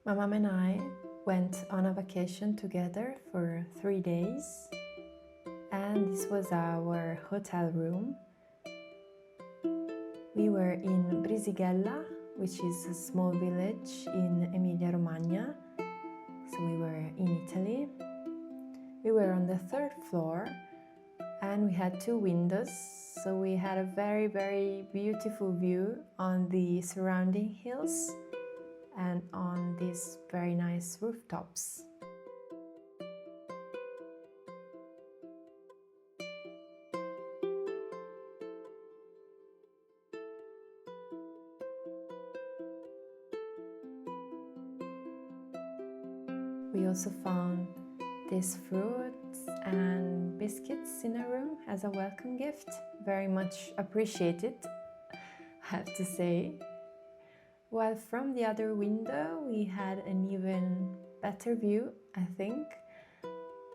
My mom and I went on a vacation together for 3 days, and this was our hotel room. We were in Brisighella, which is a small village in Emilia-Romagna, so we were in Italy. We were on the 3rd floor and we had 2 windows, so we had a very, very beautiful view on the surrounding hills and on these very nice rooftops. We also found these fruits and biscuits in our room as a welcome gift. Very much appreciated, I have to say. While from the other window we had an even better view, I think.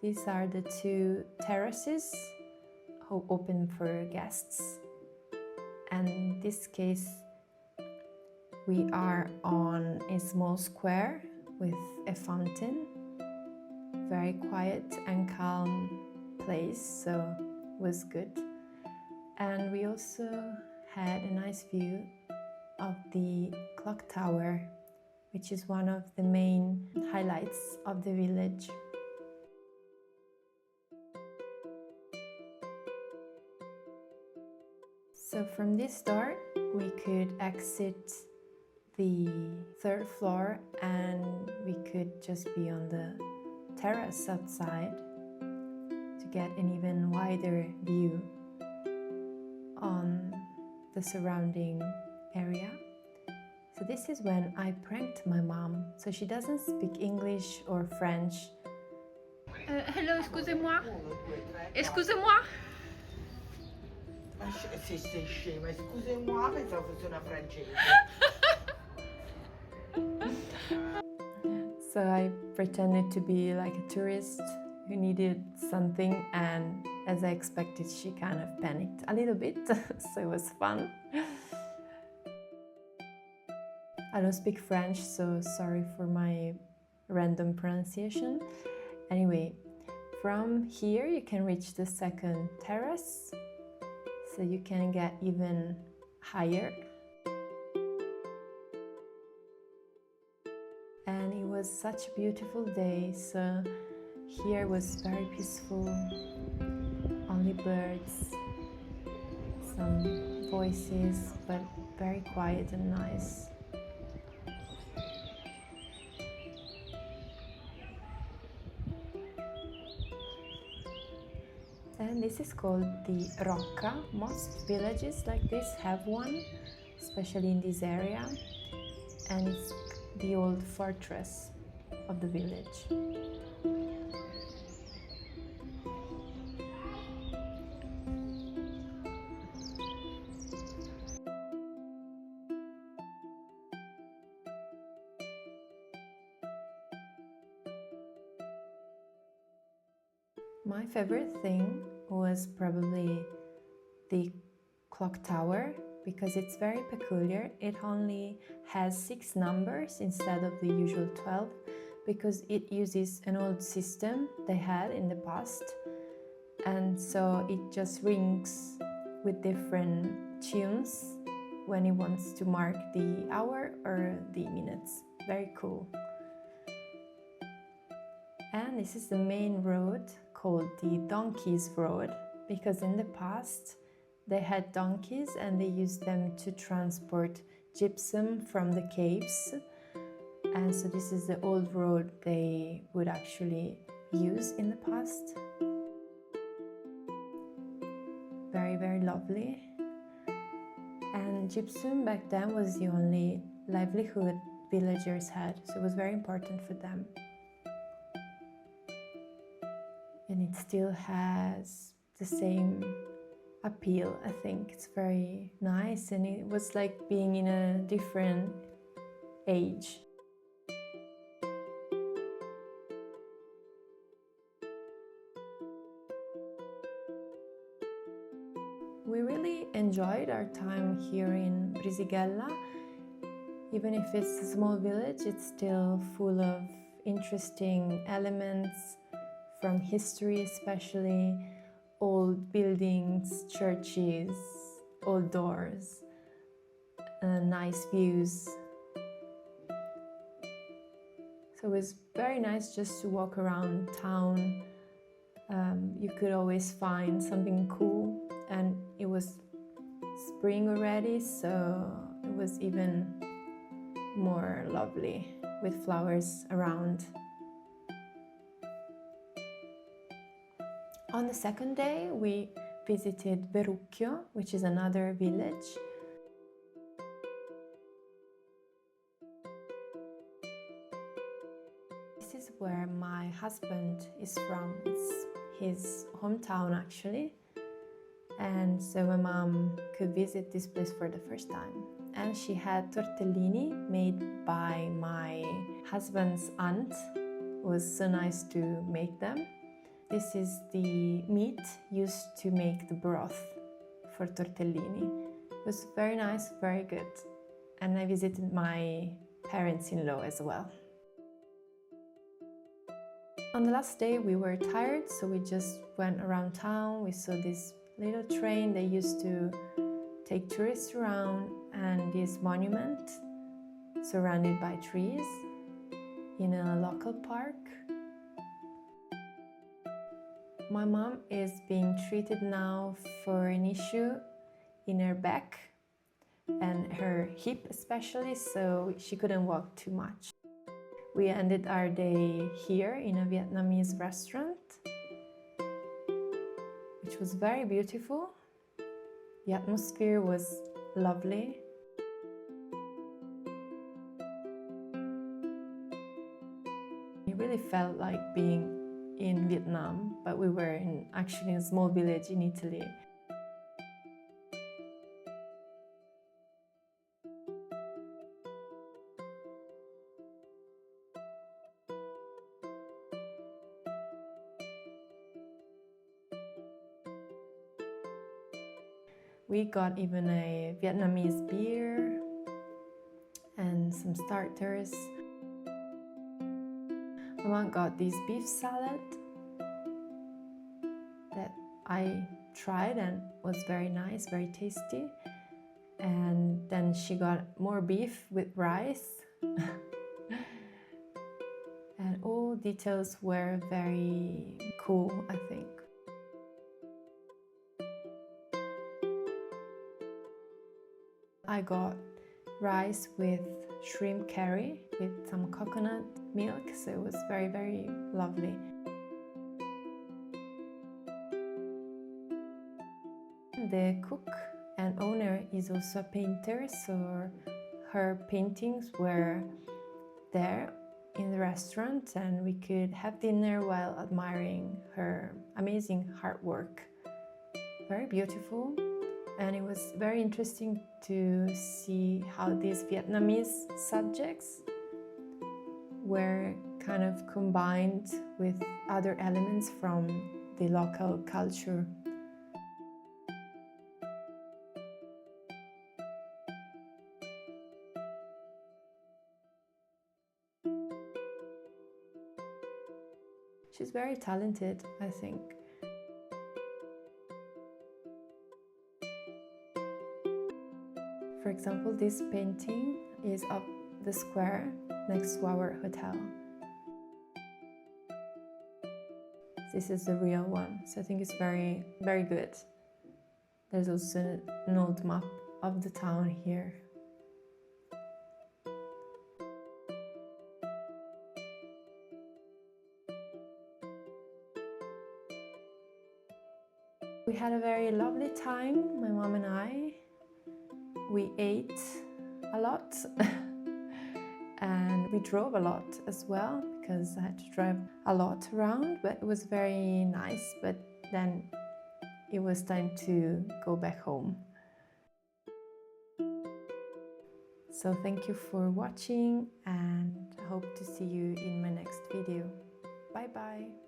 These are the 2 terraces open for guests. And in this case we are on a small square with a fountain. Very quiet and calm place, so it was good. And we also had a nice view of the clock tower, which is one of the main highlights of the village. So from this door we could exit the 3rd floor and we could just be on the terrace outside to get an even wider view on the surrounding area. So this is when I pranked my mom. So she doesn't speak English or French. Hello, excusez-moi. Excusez-moi. Se sei scema, scusami, pensavo fosse una francese. So I pretended to be like a tourist who needed something, and as I expected, she kind of panicked a little bit, so it was fun. I don't speak French, so sorry for my random pronunciation. Anyway, from here you can reach the 2nd terrace, so you can get even higher. And it was such a beautiful day, so here was very peaceful, only birds, some voices, but very quiet and nice. And this is called the Rocca. Most villages like this have one, especially in this area, and it's the old fortress of the village. My favorite thing was probably the clock tower, because it's very peculiar. It only has 6 numbers instead of the usual 12, because it uses an old system they had in the past, and so it just rings with different tunes when it wants to mark the hour or the minutes. Very cool. And this is the main road called the Donkeys Road, because in the past they had donkeys and they used them to transport gypsum from the caves. And so this is the old road they would actually use in the past. Very, very lovely. And gypsum back then was the only livelihood villagers had, so it was very important for them. And it still has the same appeal, I think. It's very nice, and it was like being in a different age. We really enjoyed our time here in Brisighella. Even if it's a small village, it's still full of interesting elements from history, especially old buildings, churches, old doors, nice views. So it was very nice just to walk around town. You could always find something cool, and it was spring already, so it was even more lovely with flowers around. On the second day, we visited Verucchio, which is another village. This is where my husband is from. It's his hometown actually. And so my mom could visit this place for the first time. And she had tortellini made by my husband's aunt. It was so nice to make them. This is the meat used to make the broth for tortellini. It was very nice, very good. And I visited my parents-in-law as well. On the last day we were tired, so we just went around town. We saw this little train they used to take tourists around, and this monument surrounded by trees in a local park. My mom is being treated now for an issue in her back and her hip especially, so she couldn't walk too much. We ended our day here in a Vietnamese restaurant, which was very beautiful. The atmosphere was lovely. It really felt like being in Vietnam, but we were actually in a small village in Italy. We got even a Vietnamese beer and some starters. Mama got this beef salad that I tried and was very nice, very tasty. And then she got more beef with rice. And all details were very cool, I think. I got rice with shrimp curry with some coconut milk, so it was very, very lovely. The cook and owner is also a painter, so her paintings were there in the restaurant, and we could have dinner while admiring her amazing artwork. Very beautiful. And it was very interesting to see how these Vietnamese subjects were kind of combined with other elements from the local culture. She's very talented, I think. For example, this painting is up the square next to our hotel. This is the real one, so I think it's very, very good. There's also an old map of the town here. We had a very lovely time, my mom and I. We ate a lot and we drove a lot as well, because I had to drive a lot around, but it was very nice. But then it was time to go back home. So thank you for watching, and I hope to see you in my next video. Bye bye!